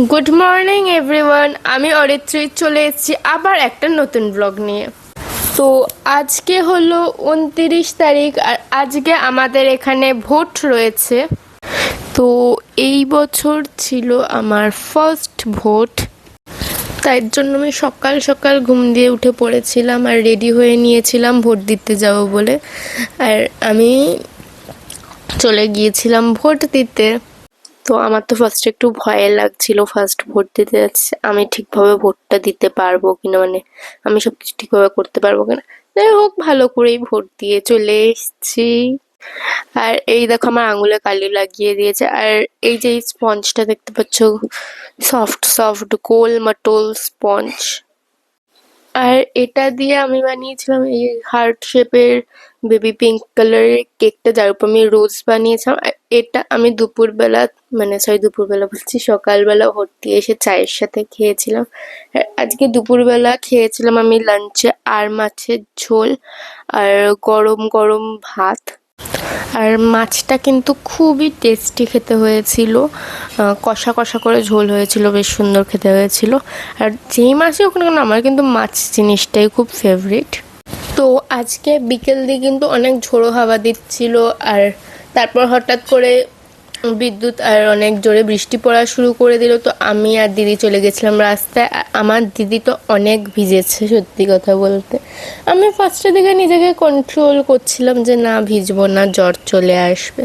Good morning everyone, আমি অরিত্রী চলে এসেছি আবার একটা নতুন ব্লগ নিয়ে। তো আজকে হলো 29 তারিখ আর আজকে আমাদের এখানে ভোট রয়েছে। তো এই বছর ছিল আমার ফার্স্ট ভোট, তাই জন্য আমি সকাল সকাল ঘুম দিয়ে উঠে পড়েছিলাম আর রেডি হয়ে নিয়েছিলাম ভোট দিতে যাব বলে। আর আমি চলে গিয়েছিলাম ভোট দিতে। তো আমার তো ফার্স্টে একটু ভয় লাগছিল, ফার্স্ট ভোট দিতে যাচ্ছি, আমি ঠিকভাবে ভোটটা দিতে পারবো কিনা, মানে আমি সবকিছু ঠিকভাবে করতে পারবো কিনা। যাই হোক, ভালো করেই ভোট দিয়ে চলে এসেছি। আর এই দেখো আমার আঙুলে কালি লাগিয়ে দিয়েছে। আর এই যে এই স্পঞ্জটা দেখতে পাচ্ছ, সফট সফট গোল মটোল স্পঞ্জ, আর এটা দিয়ে আমি বানিয়েছিলাম এই হার্ট শেপের বেবি পিঙ্ক কালারের কেকটা, যার উপর আমি রোজ বানিয়েছিলাম। আর এটা আমি দুপুরবেলা, মানে দুপুরবেলা বলছি, সকালবেলা ভোট দিয়ে এসে চায়ের সাথে খেয়েছিলাম। আর আজকে দুপুরবেলা খেয়েছিলাম আমি লাঞ্চে আর মাছের ঝোল আর গরম গরম ভাত। আর মাছটা কিন্তু খুবই টেস্টি খেতে হয়েছিল, কষা কষা করে ঝোল হয়েছিল, বেশ সুন্দর খেতে হয়েছিল। আর যেই মাছই হোক না কেন, আমার কিন্তু মাছ জিনিসটাই খুব ফেভারিট। তো আজকে বিকেল দিয়ে কিন্তু অনেক ঝোড়ো হাওয়া দিচ্ছিল, আর তারপর হঠাৎ করে বিদ্যুৎ আর অনেক জোরে বৃষ্টি পড়া শুরু করে দিল। তো আমি আর দিদি চলে গেছিলাম রাস্তায়। আমার দিদি তো অনেক ভিজেছে, সত্যি কথা বলতে। আমি ফার্স্টের দিকে নিজেকে কন্ট্রোল করছিলাম যে না, ভিজবো না, জ্বর চলে আসবে।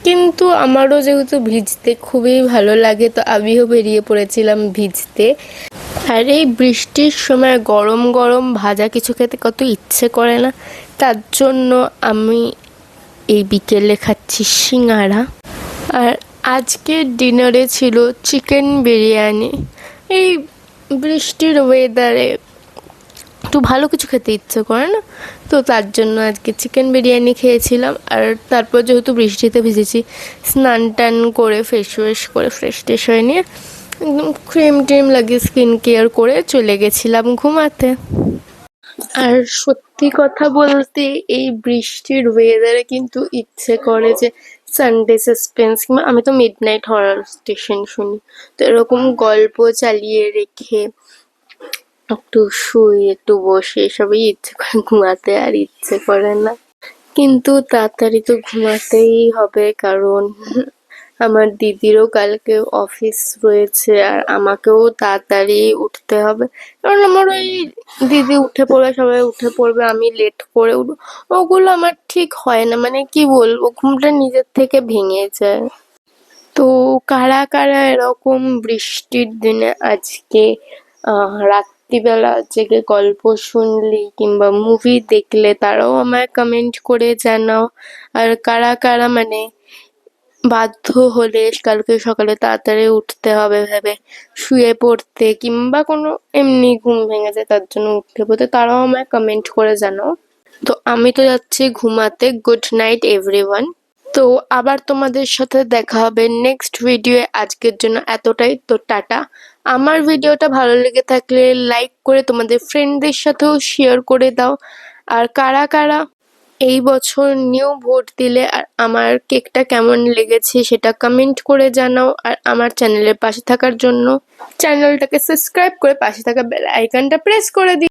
কিন্তু আমারও যেহেতু ভিজতে খুবই ভালো লাগে, তো আমিও বেরিয়ে পড়েছিলাম ভিজতে। আর এই বৃষ্টির সময় গরম গরম ভাজা কিছু খেতে কত ইচ্ছে করে না, তার জন্য আমি এই বিকেলে খাচ্ছি সিঙ্গারা। আর আজকের ডিনারে ছিল চিকেন বিরিয়ানি। এই বৃষ্টির ওয়েদারে একটু ভালো কিছু খেতে ইচ্ছে করে না, তো তার জন্য আজকে চিকেন বিরিয়ানি খেয়েছিলাম। আর তারপর যেহেতু বৃষ্টিতে ভিজেছি, স্নান টান করে ফেস ওয়াশ করে ফ্রেশ ট্রেশ হয়ে নিয়ে একদম ক্রিম ট্রিম লাগিয়ে স্কিন কেয়ার করে চলে গেছিলাম ঘুমাতে। আর সত্যি কথা বলতে এই বৃষ্টির ওয়েদারে কিন্তু ইচ্ছে করে যে সানডে সাসপেন্স, কিংবা আমি তো মিডনাইট হরর স্টেশন শুনি, তো এরকম গল্প চালিয়ে রেখে একটু শুই, একটু বসে, সবই ইচ্ছে করে ঘুমাতে, আর ইচ্ছে করে না। কিন্তু তাড়াতাড়ি তো ঘুমাতেই হবে, কারণ আমার দিদিরও কালকে অফিস রয়েছে আর আমাকেও তাড়াতাড়ি উঠতে হবে। কারণ আমার ওই দিদি উঠে পড়বে, সবাই উঠে পড়বে, আমি লেট করে উঠবো, ওগুলো আমার ঠিক হয় না। মানে কি বলবো, ঘুমটা নিজের থেকে ভেঙে যায়। তো কারা কারা এরকম বৃষ্টির দিনে আজকে রাত্রিবেলা জেগে গল্প শুনলি কিংবা মুভি দেখলে, তারাও আমায় কমেন্ট করে জানাও। আর কারা কারা মানে বাধ্য হলে কালকে সকালে তাড়াতাড়ি উঠতে হবে ভেবে শুয়ে পড়তে, কিংবা কোনো এমনি ঘুম ভেঙে যায় তার জন্য উঠতে পড়তে, তারাও আমায় কমেন্ট করে জানাও। তো আমি তো যাচ্ছি ঘুমাতে। Good night everyone. তো আবার তোমাদের সাথে দেখা হবে নেক্সট ভিডিওয়ে। আজকের জন্য এতটাই, তো টাটা। আমার ভিডিওটা ভালো লেগে থাকলে লাইক করে তোমাদের ফ্রেন্ডদের সাথেও শেয়ার করে দাও। আর কারা কারা এই বছর নিউ ভোট দিলে আর আমার কেকটা কেমন লেগেছে সেটা কমেন্ট করে জানাও। আর আমার চ্যানেলের পাশে থাকার জন্য চ্যানেলটাকে সাবস্ক্রাইব করে পাশে থাকা বেল আইকনটা প্রেস করে দিও।